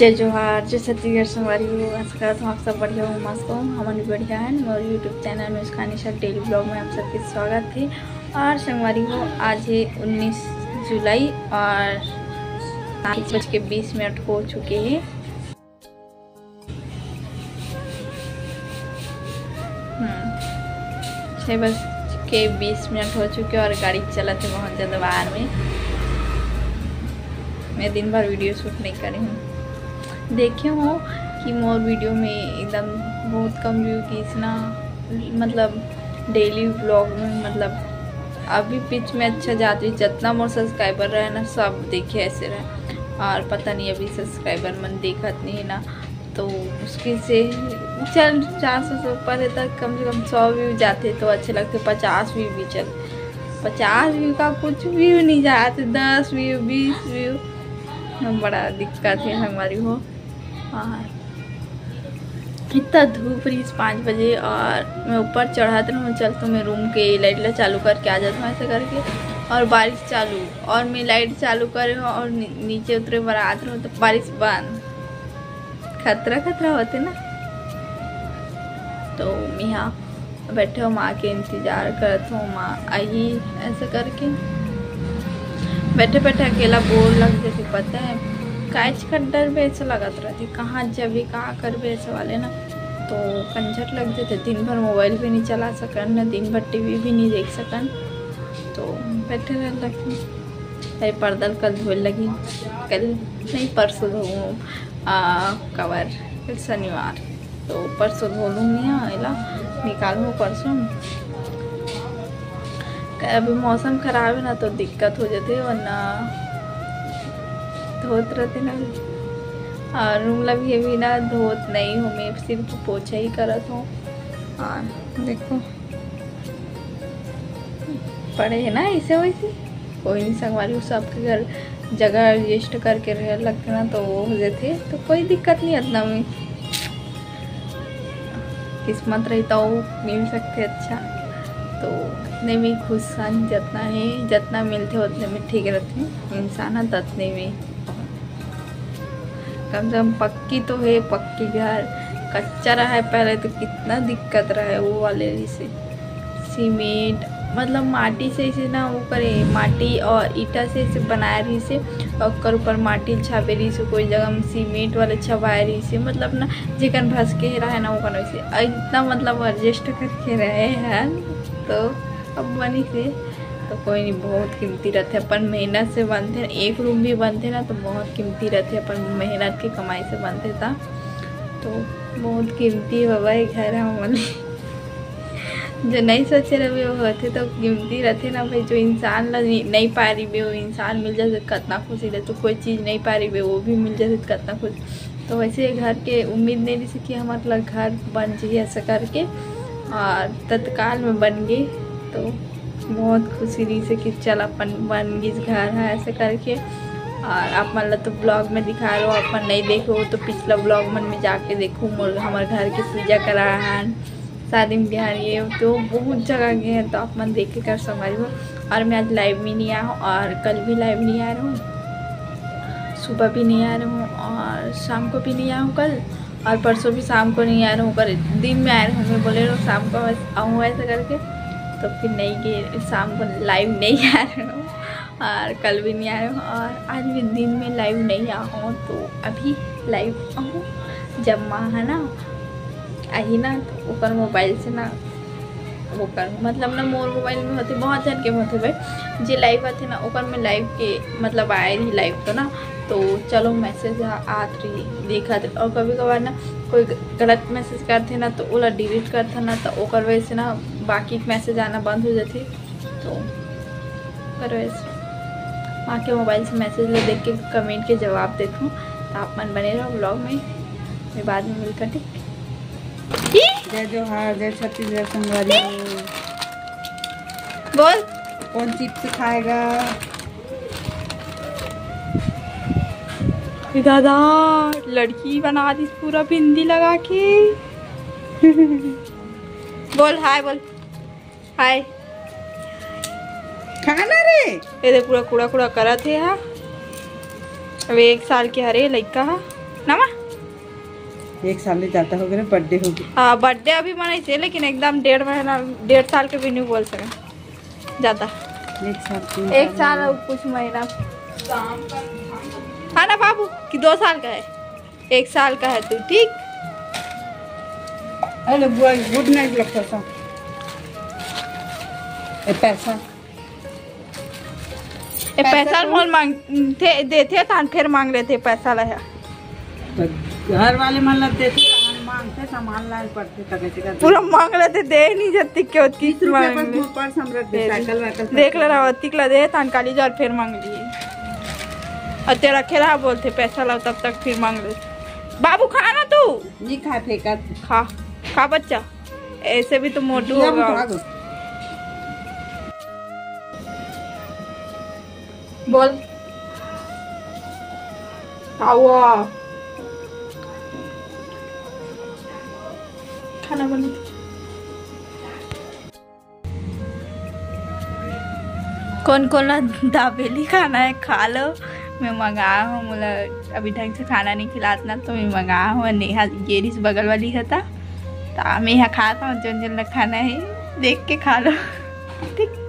जय जोहार, जय छत्तीसगढ़ संगवारी हो। आशा करता हूँ आप सब बढ़िया हो, मस्त हो। हम भी बढ़िया है। मेरे यूट्यूब चैनल में उसका निशा डेली ब्लॉग में आप सबके स्वागत है। और संगवारी हो, आज है 19 जुलाई और 5:20 हो चुके हैं। छः बज के 20 हो चुके और गाड़ी चला थे बहुत ज़्यादा बाहर में। मैं दिन भर वीडियो शूट नहीं करी हूँ। देखे हो कि मोर वीडियो में एकदम बहुत कम व्यू की इतना मतलब डेली ब्लॉग में मतलब अभी पिच में अच्छा जाती है। जितना मोर सब्सक्राइबर रहे ना सब देखे ऐसे रहे और पता नहीं अभी सब्सक्राइबर मन देखत नहीं है ना, तो मुश्किल से चल 400 से ऊपर है तक कम से कम 100 व्यू जाते तो अच्छे लगते। 50 व्यू भी चल, 50 व्यू का कुछ व्यू नहीं जाते, 10 व्यू 20 व्यू बड़ा दिक्कत है हमारी हो। और इतना धूप रही 5 बजे और मैं ऊपर चढ़ा था, चल तो मैं रूम के लाइट चालू करके आ जाता हूँ ऐसे करके। और बारिश चालू और मैं लाइट चालू करे हो और नीचे उतरे बारात रहो तो बारिश बंद। खतरा होते ना। तो मैं यहाँ बैठे हो, माँ के इंतज़ार करते हो, माँ आई ऐसे करके। बैठे बैठे अकेला बोर लग जाती, पता है काच का डर भी ऐसा लगत रहती, कहाँ जबी कहाँ कर भी ऐसे वाले ना, तो कंझट लग जाते। दिन भर मोबाइल भी नहीं चला सकन ना, दिन भर टीवी भी नहीं देख सकन, तो बैठे रह लगी। अरे पर्दल कल धोए लगी, कल नहीं परसों धोऊँ कवर, फिर शनिवार तो परसों धो लूँगी। हाँ एला निकालूँ परसों। अभी मौसम खराब है ना तो दिक्कत हो जाती है, वरना धोत रहते ना। और रूम भी अभी ना धोत नहीं हूँ, मैं सिर्फ पोछा ही करत हूँ। और देखो पड़े है ना ऐसे वैसे, कोई नहीं संगवारी हो। सबके घर जगह एडजस्ट करके रह लगते ना तो वो हो जाते, तो कोई दिक्कत नहीं इतना में। किस्मत रहता वो मिल सकते अच्छा, तो इतने में खुश सन जितना है, जितना मिलते उतने में ठीक रहते इंसान है। ततने में कम से कम पक्की तो है, पक्की घर। कच्चा रहा है पहले तो कितना दिक्कत रहा है वो वाले से सीमेंट मतलब माटी से इसे ना वो करे, माटी और ईटा से इसे बनाया रही से और ऊपर माटी छापे रही से, कोई जगह में सीमेंट वाले छपाए रही से, मतलब ना जिकन भस के रहा है ना वो कन वैसे इतना मतलब एडजस्ट करके रहे हैं। तो अब बनी से तो कोई नहीं, बहुत कीमती रहते। अपन मेहनत से बनते, एक रूम भी बनते ना तो बहुत कीमती रहते। अपन मेहनत की कमाई से बनते था तो बहुत कीमती बाबा घर है हमारे। जो नहीं सोचे रहे वो होते तो कीमती रहते ना भाई। जो इंसान नहीं पा रही बे वो इंसान मिल जाते कितना खुशी रहती, तो कोई चीज़ नहीं पा रही बे वो भी मिल जाती कितना खुशी। तो वैसे घर के उम्मीद नहीं रही कि हमारा घर बन जाइए ऐसा करके, और तत्काल में बन गए तो बहुत खुशी रही से कि चल अपन बन गई घर है ऐसे करके। और आप मतलब तो ब्लॉग में दिखा रहे हो, अपन नहीं देखो तो पिछला ब्लॉग मन में जाके देखो। हमारे घर की पूजा करा है, शादी में बिहार ये तो बहुत जगह गए हैं, तो आप मन देख के कर समझ हो। और मैं आज लाइव भी नहीं आया हूँ और कल भी लाइव नहीं आ रहा हूँ, सुबह भी नहीं आ रहा हूँ और शाम को भी नहीं आया हूँ कल, और परसों भी शाम को नहीं आ रहा हूँ। कल दिन में आ रहा हूँ, मैं बोले रहा शाम को आऊँ ऐसा करके, तो फिर नहीं गए, शाम को लाइव नहीं आ रहा हूँ और कल भी नहीं आ रहा हूँ और आज भी दिन में लाइव नहीं आ हूँ। तो अभी लाइव आऊँ जब माँ है ना आई ना तो ओकर मोबाइल से ना वो कर मतलब ना मोर मोबाइल में होते बहुत जन के होते भाई जे लाइव आते ना ओकर में लाइव के मतलब आए रही लाइव तो ना, तो चलो मैसेज आत रही देखा थे। और कभी कभार ना कोई गलत मैसेज करते ना तो ओला डिलीट करते ना, तो ओकर वजह से ना बाकी मैसेज आना बंद हो जाते। तो ओकर वजह से माँ के मोबाइल से मैसेज ले देख के कमेंट के जवाब देता हूँ। तो आप मन बने रहो ब्लॉग में, मैं बाद में मिलकर ठीक। जय जोहार, जय छत्तीसगढ़ संगवारी हो। बोल कौन चिप्स खाएगा? दादा लड़की बना दी पूरा बिंदी लगा के। बोल हाय, बोल हाय। खाना रे ये देख पूरा कूड़ा कूड़ा करा थे। हाँ अब 1 साल के हरे लड़का हा नमा 1 साल में जाता होगा ना, बर्थडे होगी। हाँ बर्थडे अभी मनाई थे, लेकिन एकदम 1.5 महीना 1.5 साल के भी नहीं बोल सके ज़्यादा। 1 साल और कुछ महीना। हाँ ना बाबू कि 2 साल का है, 1 साल का है तू, ठीक। अरे गुड नाइट लगता था। पैसा मोल मांगते देते था, फिर मांग लेते पैसा लगा। तो घर वाले मान लेते थे, मांगते सामान लाए पड़ते, पूरा मांग लेते, दे नहीं जाती क्यों की देख ले रहा तिकला दे तान काली और फिर मांग लिए, और तेरा खेला बोलते पैसा लाओ, तब तक फिर मांग ले। बाबू खाना तू नहीं खा, फेंका खा बच्चा, ऐसे भी तो मोटू होगा। बोल खाना बना। कौन दाबेली खाना है खा लो, मैं मंगाया हूँ, मतलब अभी ढंग से खाना नहीं खिलाता ना, तो मैं मंगाया हूँ। नेहा ये डिश बगल वाली है था, तो मैं यहाँ खाता हूँ, जो खाना है देख के खा लो, ठीक।